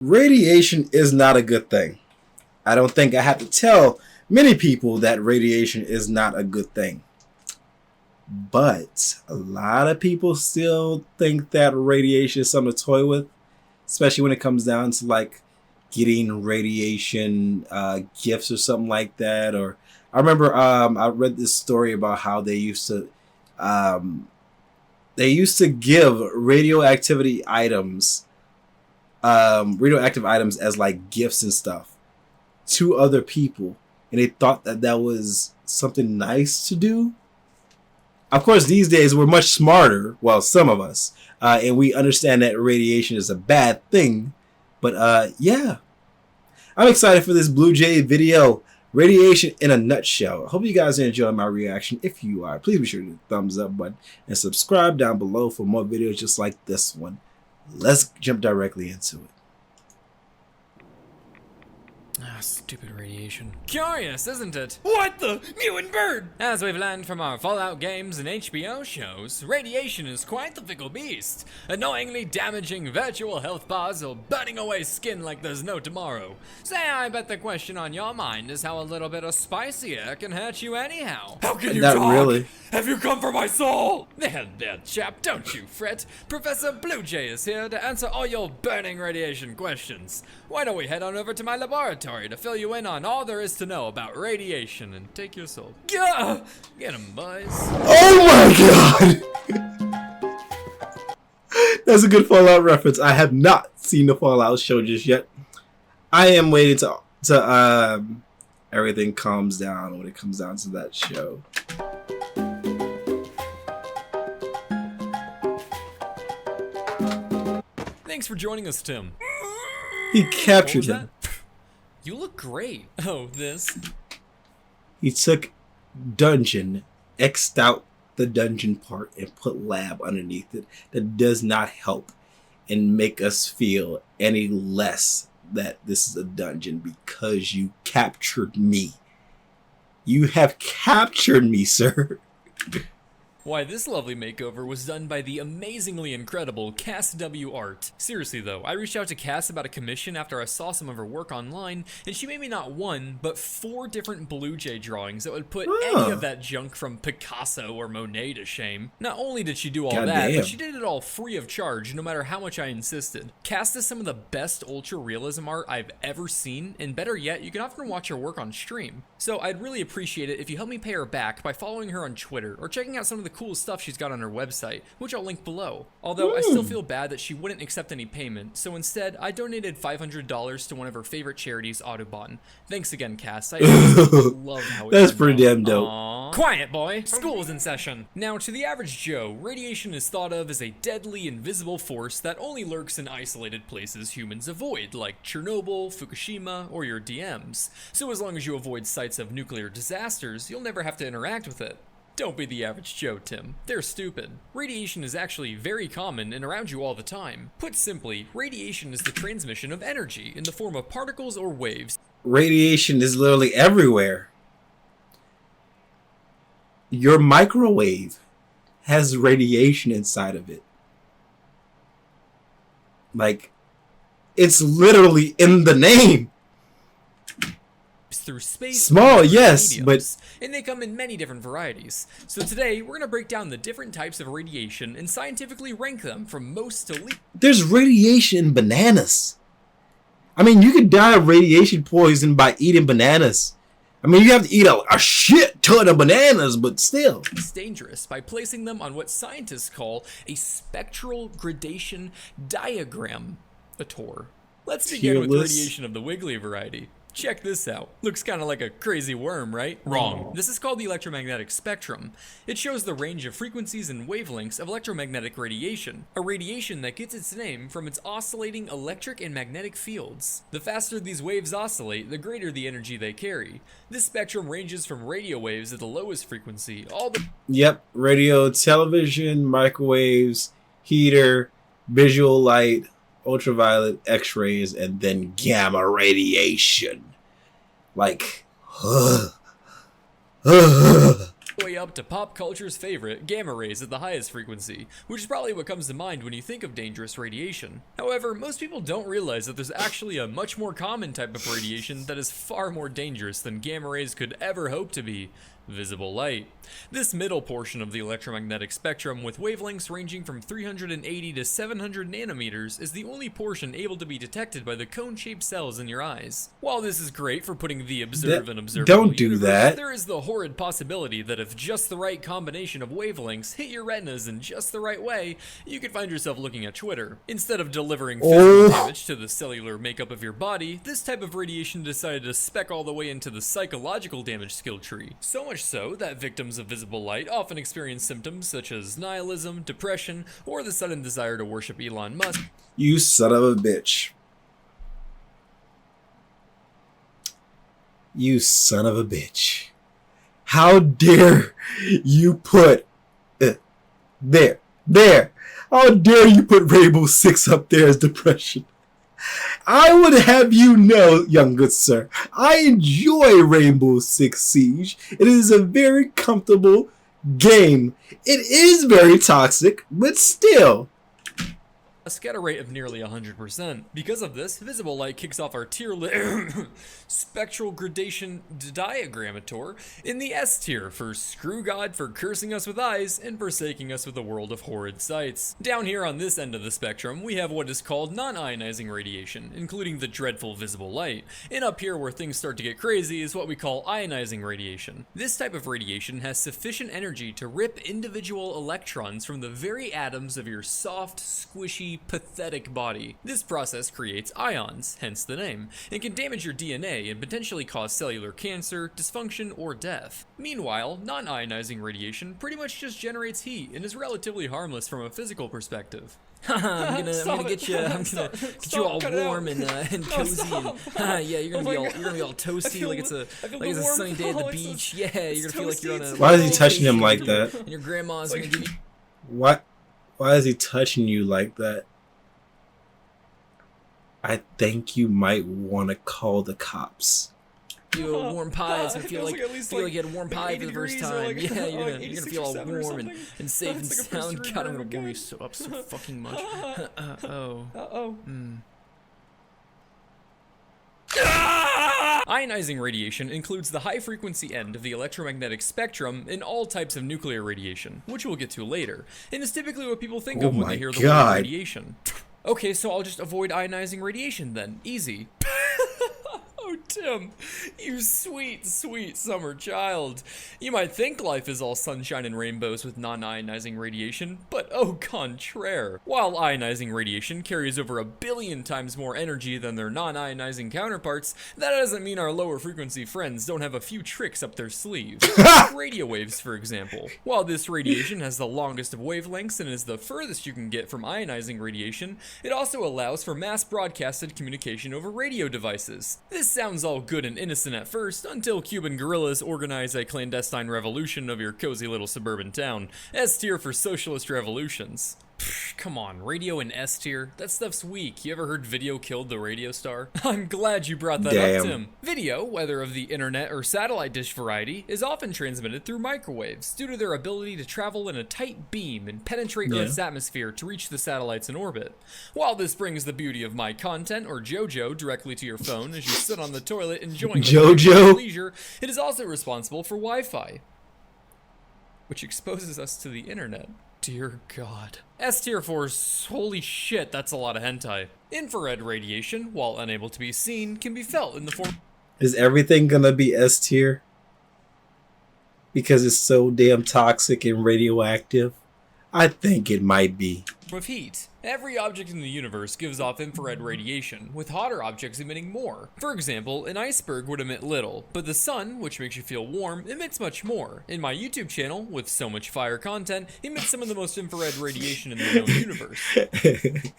Radiation is not a good thing. I don't think I have to tell many people that radiation is not a good thing. But a lot of people still think that radiation is something to toy with, especially when it comes down to like getting radiation gifts or something like that. Or I remember I read this story about how they used to give radioactive items as like gifts and stuff to other people, and they thought that that was something nice to do. Of course, these days we're much smarter, well, some of us, and we understand that radiation is a bad thing. But yeah, I'm excited for this Bluejay video. Radiation in a nutshell. I hope you guys are enjoying my reaction. If you are, please be sure to hit the thumbs up button and subscribe down below for more videos just like this one. Let's jump directly into it. Ah, stupid radiation. Curious, isn't it? What the mutant bird? As we've learned from our Fallout games and HBO shows, radiation is quite the fickle beast, annoyingly damaging virtual health bars or burning away skin like there's no tomorrow. Say, I bet the question on your mind is how a little bit of spicy air can hurt you anyhow. How can you Not talk? really. Have you come for my soul? There, chap, don't you fret. Professor Bluejay is here to answer all your burning radiation questions. Why don't we head on over to my laboratory to fill you in on all there is to know about radiation and take your soul. Gah! Get him, boys. Oh my god! That's a good Fallout reference. I have not seen the Fallout show just yet. I am waiting to everything calms down when it comes down to that show. Thanks for joining us, Tim. He captured him. That? You look great. Oh, this. He took dungeon, X'd out the dungeon part, and put lab underneath it. That does not help and make us feel any less that this is a dungeon because you captured me. You have captured me, sir. Why, this lovely makeover was done by the amazingly incredible Cass W. Art. Seriously though, I reached out to Cass about a commission after I saw some of her work online, and she made me not one, but 4 different Bluejay drawings that would put any of that junk from Picasso or Monet to shame. Not only did she do all that, but she did it all free of charge, no matter how much I insisted. Cass does some of the best ultra-realism art I've ever seen, and better yet, you can often watch her work on stream. So I'd really appreciate it if you help me pay her back by following her on Twitter, or checking out some of the cool stuff she's got on her website, which I'll link below. Although I still feel bad that she wouldn't accept any payment, so instead I donated $500 to one of her favorite charities, Audubon. Thanks again, Cass. I love how it That's pretty damn dope. Aww. Quiet, boy. School is in session. Now, to the average Joe, radiation is thought of as a deadly, invisible force that only lurks in isolated places humans avoid, like Chernobyl, Fukushima, or your DMs. So as long as you avoid sites of nuclear disasters, you'll never have to interact with it. Don't be the average Joe, Tim. They're stupid. Radiation is actually very common and around you all the time. Put simply, radiation is the transmission of energy in the form of particles or waves. Radiation is literally everywhere. Your microwave has radiation inside of it. Like, it's literally in the name. Through space. Small, yes, mediums, and they come in many different varieties. So today, we're going to break down the different types of radiation and scientifically rank them from most to least. There's radiation in bananas. I mean, you could die of radiation poison by eating bananas. I mean, you have to eat a shit ton of bananas, but still. It's dangerous by placing them on what scientists call a spectral gradation diagram. Let's begin with radiation of the wiggly variety. Check this out. Looks kind of like a crazy worm, right? Wrong. This is called the electromagnetic spectrum. It shows the range of frequencies and wavelengths of electromagnetic radiation, a radiation that gets its name from its oscillating electric and magnetic fields. The faster these waves oscillate, the greater the energy they carry. This spectrum ranges from radio waves at the lowest frequency, all the— Yep, radio, television, microwaves, heater, visual light, ultraviolet, X-rays, and then gamma radiation. Like, way up to pop culture's favorite, gamma rays at the highest frequency, which is probably what comes to mind when you think of dangerous radiation. However, most people don't realize that there's actually a much more common type of radiation that is far more dangerous than gamma rays could ever hope to be: visible light. This middle portion of the electromagnetic spectrum, with wavelengths ranging from 380 to 700 nanometers, is the only portion able to be detected by the cone-shaped cells in your eyes. While this is great for putting the observe and observable don't do universe, that. there is the horrid possibility that if just the right combination of wavelengths hit your retinas in just the right way, you could find yourself looking at Twitter. Instead of delivering physical damage to the cellular makeup of your body, this type of radiation decided to spec all the way into the psychological damage skill tree. So much so that victims of visible light often experience symptoms such as nihilism, depression, or the sudden desire to worship Elon Musk. You son of a bitch. You son of a bitch. How dare you put there. How dare you put Rainbow Six up there as depression? I would have you know, young good sir, I enjoy Rainbow Six Siege. It is a very comfortable game. It is very toxic, but still. A scatter rate of nearly 100%. Because of this, visible light kicks off our tier spectral gradation diagramator in the S tier for screw God for cursing us with eyes and forsaking us with a world of horrid sights. Down here on this end of the spectrum, we have what is called non-ionizing radiation, including the dreadful visible light. And up here where things start to get crazy is what we call ionizing radiation. This type of radiation has sufficient energy to rip individual electrons from the very atoms of your soft, squishy, pathetic body. This process creates ions, hence the name, and can damage your DNA and potentially cause cellular cancer, dysfunction, or death. Meanwhile, non-ionizing radiation pretty much just generates heat and is relatively harmless from a physical perspective. I'm gonna get you all warm and cozy and yeah, you're gonna be all toasty like it's a sunny day at the beach. Yeah, you're gonna feel like you're on a. Why is he touching him like that? And your grandma's gonna give you. What? Why is he touching you like that? I think you might want to call the cops. You a warm pie. It's gonna feel like you had a warm pie for the first time. Yeah, you're gonna feel all warm and safe and sound. God, I'm gonna warm you up so fucking much. Ionizing radiation includes the high-frequency end of the electromagnetic spectrum in all types of nuclear radiation, which we'll get to later, and is typically what people think of when they hear the word radiation. Okay, so I'll just avoid ionizing radiation then. Easy. Oh, Tim, you sweet, sweet summer child. You might think life is all sunshine and rainbows with non-ionizing radiation, but au contraire. While ionizing radiation carries over 1 billion times more energy than their non-ionizing counterparts, that doesn't mean our lower frequency friends don't have a few tricks up their sleeves. Radio waves, for example. While this radiation has the longest of wavelengths and is the furthest you can get from ionizing radiation, it also allows for mass broadcasted communication over radio devices. This sounds all good and innocent at first, until Cuban guerrillas organize a clandestine revolution of your cozy little suburban town. S tier for socialist revolutions. Come on, radio in S tier? That stuff's weak. You ever heard video killed the radio star? I'm glad you brought that up, Tim. Video, whether of the internet or satellite dish variety, is often transmitted through microwaves due to their ability to travel in a tight beam and penetrate Earth's atmosphere to reach the satellites in orbit. While this brings the beauty of my content or JoJo directly to your phone as you sit on the toilet enjoying JoJo leisure, it is also responsible for Wi-Fi, which exposes us to the internet. Dear God. S tier for holy shit, that's a lot of hentai. Infrared radiation, while unable to be seen, can be felt in the form. Is everything gonna be S tier? Because it's so damn toxic and radioactive? I think it might be. Of heat. Every object in the universe gives off infrared radiation, with hotter objects emitting more. For example, an iceberg would emit little, but the sun, which makes you feel warm, emits much more. And my YouTube channel, with so much fire content, emits some of the most infrared radiation in the known universe.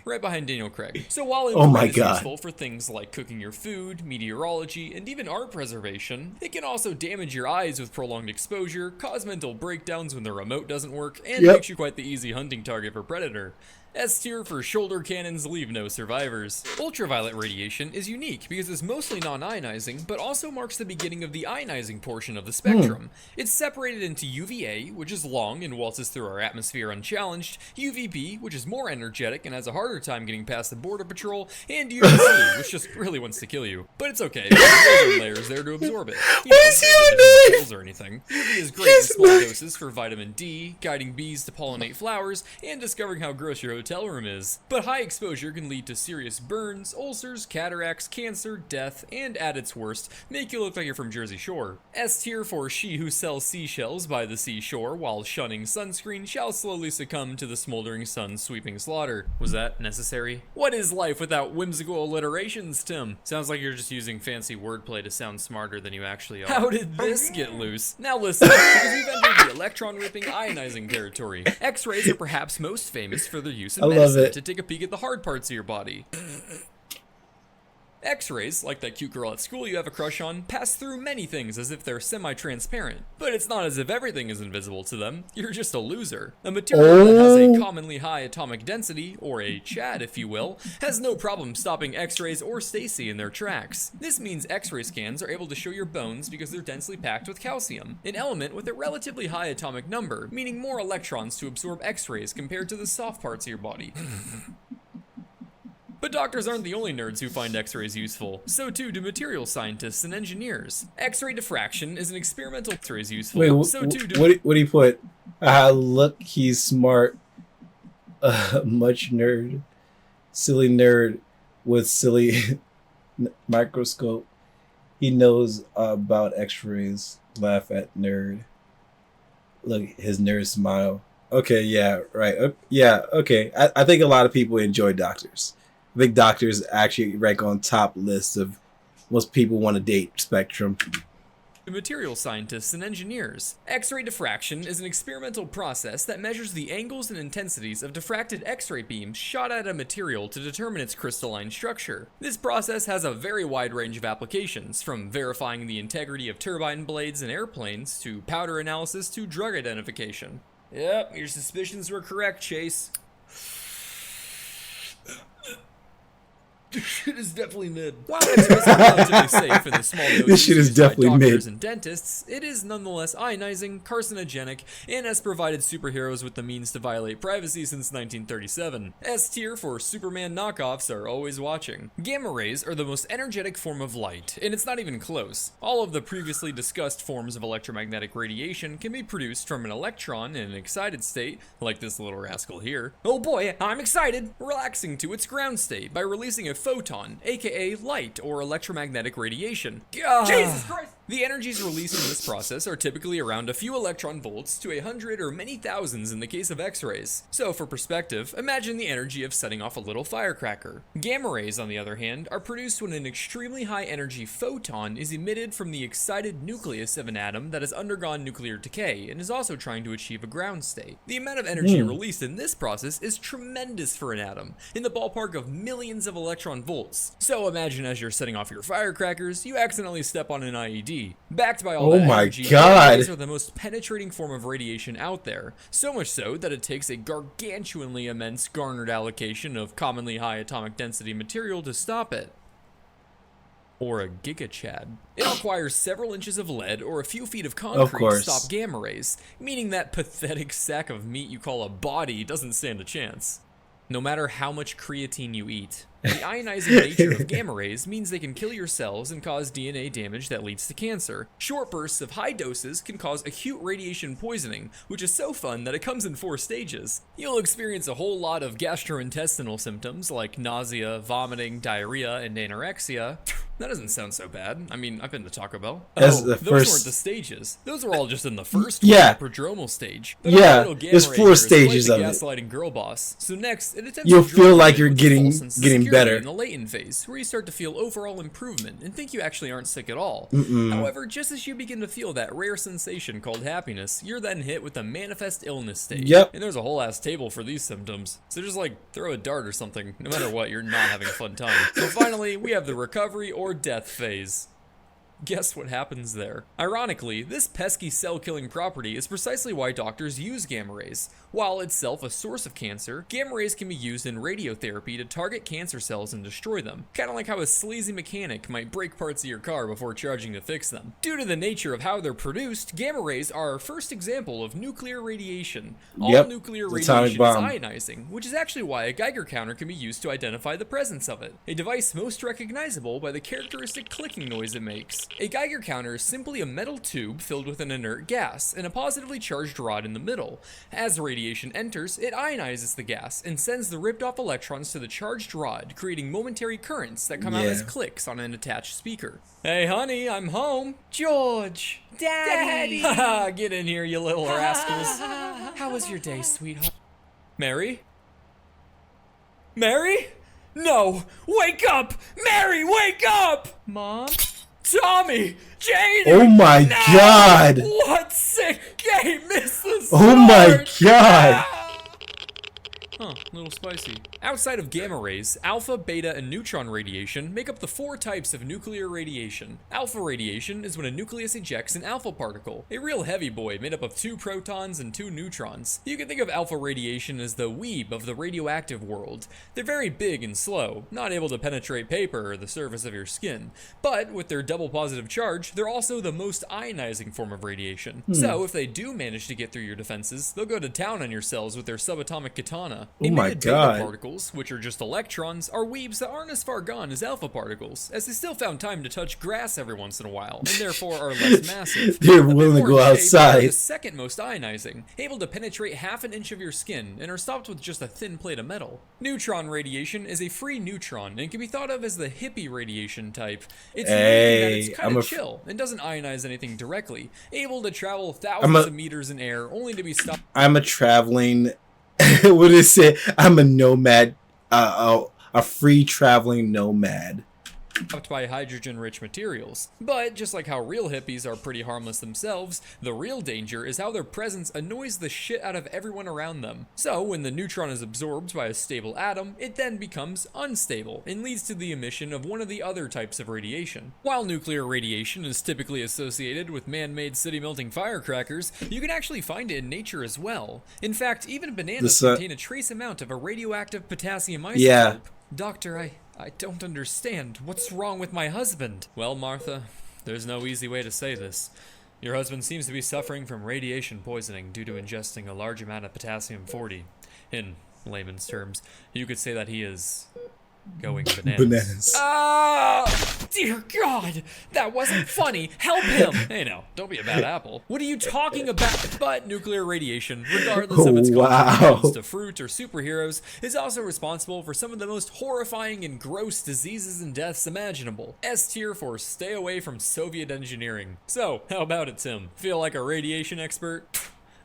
Right behind Daniel Craig. So while infrared is useful for things like cooking your food, meteorology, and even art preservation, it can also damage your eyes with prolonged exposure, cause mental breakdowns when the remote doesn't work, and makes you quite the easy hunting target for Predator. S tier for shoulder cannons leave no survivors. Ultraviolet radiation is unique because it's mostly non-ionizing, but also marks the beginning of the ionizing portion of the spectrum. It's separated into UVA, which is long and waltzes through our atmosphere unchallenged, UVB, which is more energetic and has a harder time getting past the border patrol, and UVC, which just really wants to kill you. But it's okay, there's ozone layers there to absorb it. What is he doing? Or anything. UV is great in small doses for vitamin D, guiding bees to pollinate flowers, and discovering how gross your hotel room is. But high exposure can lead to serious burns, ulcers, cataracts, cancer, death, and at its worst, make you look like you're from Jersey Shore. S tier for she who sells seashells by the seashore while shunning sunscreen shall slowly succumb to the smoldering sun's sweeping slaughter. Was that necessary? What is life without whimsical alliterations, Tim? Sounds like you're just using fancy wordplay to sound smarter than you actually are. How did this get loose? Now listen, because we've entered the electron-ripping ionizing territory. X-rays are perhaps most famous for their use in medicine to take a peek at the hard parts of your body. X-rays, like that cute girl at school you have a crush on, pass through many things as if they're semi-transparent. But it's not as if everything is invisible to them. You're just a loser. A material that has a commonly high atomic density, or a CHAD if you will, has no problem stopping X-rays or Stacy in their tracks. This means X-ray scans are able to show your bones because they're densely packed with calcium, an element with a relatively high atomic number, meaning more electrons to absorb X-rays compared to the soft parts of your body. But doctors aren't the only nerds who find X-rays useful. So too do material scientists and engineers. X-ray diffraction is an experimental X-rays useful. Wait, so too do what do you put? Look, he's smart. Much nerd. Silly nerd with silly microscope. He knows about X-rays. Laugh at nerd. Look, his nerd smile. Okay, yeah, right. Yeah, okay. I think a lot of people enjoy doctors. I think doctors actually rank on top lists of most people want to date spectrum. material scientists and engineers. X-ray diffraction is an experimental process that measures the angles and intensities of diffracted X-ray beams shot at a material to determine its crystalline structure. This process has a very wide range of applications, from verifying the integrity of turbine blades in airplanes, to powder analysis, to drug identification. Yep, your suspicions were correct, Chase. This shit is definitely mid. While X-rays are relatively safe in the small this shit is definitely doctors mid. and dentists, it is nonetheless ionizing, carcinogenic, and has provided superheroes with the means to violate privacy since 1937. S tier for Superman knockoffs are always watching. Gamma rays are the most energetic form of light, and it's not even close. All of the previously discussed forms of electromagnetic radiation can be produced from an electron in an excited state, like this little rascal here. Oh boy, I'm excited! Relaxing to its ground state by releasing a photon, aka light or electromagnetic radiation. Jesus Christ! The energies released in this process are typically around a few electron volts to 100 or many thousands in the case of X-rays. So for perspective, imagine the energy of setting off a little firecracker. Gamma rays, on the other hand, are produced when an extremely high energy photon is emitted from the excited nucleus of an atom that has undergone nuclear decay and is also trying to achieve a ground state. The amount of energy released in this process is tremendous for an atom, in the ballpark of millions of electron volts. So imagine as you're setting off your firecrackers, you accidentally step on an IED. Backed by all that energy, gamma rays are the most penetrating form of radiation out there. So much so that it takes a gargantuanly immense garnered allocation of commonly high atomic density material to stop it. Or a gigachad. It requires several inches of lead or a few feet of concrete to stop gamma rays, meaning that pathetic sack of meat you call a body doesn't stand a chance. No matter how much creatine you eat, the ionizing nature of gamma rays means they can kill your cells and cause DNA damage that leads to cancer. Short bursts of high doses can cause acute radiation poisoning, which is so fun that it comes in 4 stages. You'll experience a whole lot of gastrointestinal symptoms like nausea, vomiting, diarrhea, and anorexia. That doesn't sound so bad. I mean, I've been to Taco Bell. Those weren't the stages. Those were all just in the first prodromal stage. But there's 4 stages of it. Gaslighting girl boss. So next, it attempts you'll to feel like you're getting better in the latent phase, where you start to feel overall improvement and think you actually aren't sick at all. However, just as you begin to feel that rare sensation called happiness, you're then hit with the manifest illness stage. And there's a whole ass table for these symptoms. So just like throw a dart or something. No matter what, you're not having a fun time. So finally, we have the recovery or death phase. Guess what happens there? Ironically, this pesky cell-killing property is precisely why doctors use gamma rays. While itself a source of cancer, gamma rays can be used in radiotherapy to target cancer cells and destroy them. Kinda like how a sleazy mechanic might break parts of your car before charging to fix them. Due to the nature of how they're produced, gamma rays are our first example of nuclear radiation. All nuclear radiation is ionizing, which is actually why a Geiger counter can be used to identify the presence of it. A device most recognizable by the characteristic clicking noise it makes. A Geiger counter is simply a metal tube filled with an inert gas and a positively charged rod in the middle. As radiation enters, it ionizes the gas and sends the ripped off electrons to the charged rod, creating momentary currents that come out as clicks on an attached speaker. Hey honey, I'm home. George! Daddy! Haha, get in here, you little rascals. How was your day, sweetheart? Mary? Mary? No! Wake up! Mary, wake up! Mom? Tommy! Jaden! Oh my god! What sick game is this? Oh my god! Huh, a little spicy. Outside of gamma rays, alpha, beta, and neutron radiation make up the 4 types of nuclear radiation. Alpha radiation is when a nucleus ejects an alpha particle, a real heavy boy made up of 2 protons and 2 neutrons. You can think of alpha radiation as the weeb of the radioactive world. They're very big and slow, not able to penetrate paper or the surface of your skin. But with their double positive charge, they're also the most ionizing form of radiation. So if they do manage to get through your defenses, they'll go to town on your cells with their subatomic katana. Oh my Emitted god. beta particles, which are just electrons, are weebs that aren't as far gone as alpha particles, as they still found time to touch grass every once in a while, and therefore are less massive. They're willing to go outside. They're the second most ionizing, able to penetrate half an inch of your skin, and are stopped with just a thin plate of metal. Neutron radiation is a free neutron, and can be thought of as the hippie radiation type. It's unique in that it's kind of chill, and doesn't ionize anything directly, able to travel thousands of meters in air, only to be stopped. I'm a traveling... what is it? I'm a nomad, a free traveling nomad. By hydrogen-rich materials. But just like how real hippies are pretty harmless themselves, the real danger is how their presence annoys the shit out of everyone around them. So when the neutron is absorbed by a stable atom, it then becomes unstable and leads to the emission of one of the other types of radiation. While nuclear radiation is typically associated with man-made city-melting firecrackers, you can actually find it in nature as well. In fact, even bananas contain a trace amount of a radioactive potassium isotope. Yeah. Doctor, I don't understand. What's wrong with my husband? Well, Martha, there's no easy way to say this. Your husband seems to be suffering from radiation poisoning due to ingesting a large amount of potassium-40. In layman's terms, you could say that he is going bananas. Dear God, that wasn't funny. Help him. Hey, no, don't be a bad apple. What are you talking about? But nuclear radiation, regardless of its contributions to fruit or superheroes, is also responsible for some of the most horrifying and gross diseases and deaths imaginable. S tier for stay away from Soviet engineering. So, how about it, Tim? Feel like a radiation expert?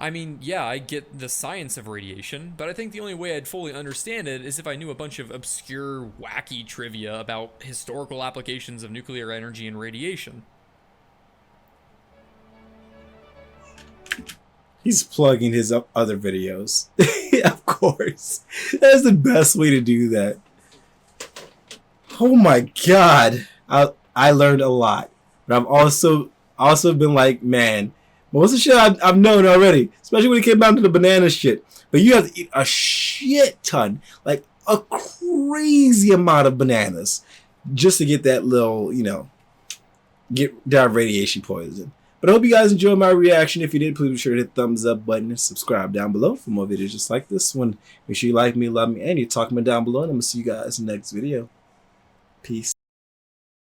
I mean, yeah, I get the science of radiation, but I think the only way I'd fully understand it is if I knew a bunch of obscure, wacky trivia about historical applications of nuclear energy and radiation. He's plugging his other videos. Of course. That's the best way to do that. Oh my god. I learned a lot. But I've also been like, man, most of the shit I've known already, especially when it came down to the banana shit. But you have to eat a shit ton, like a crazy amount of bananas, just to get that little, get down radiation poison. But I hope you guys enjoyed my reaction. If you did, please be sure to hit the thumbs up button and subscribe down below for more videos just like this one. Make sure you like me, love me, and you talk me down below. And I'm going to see you guys in the next video. Peace.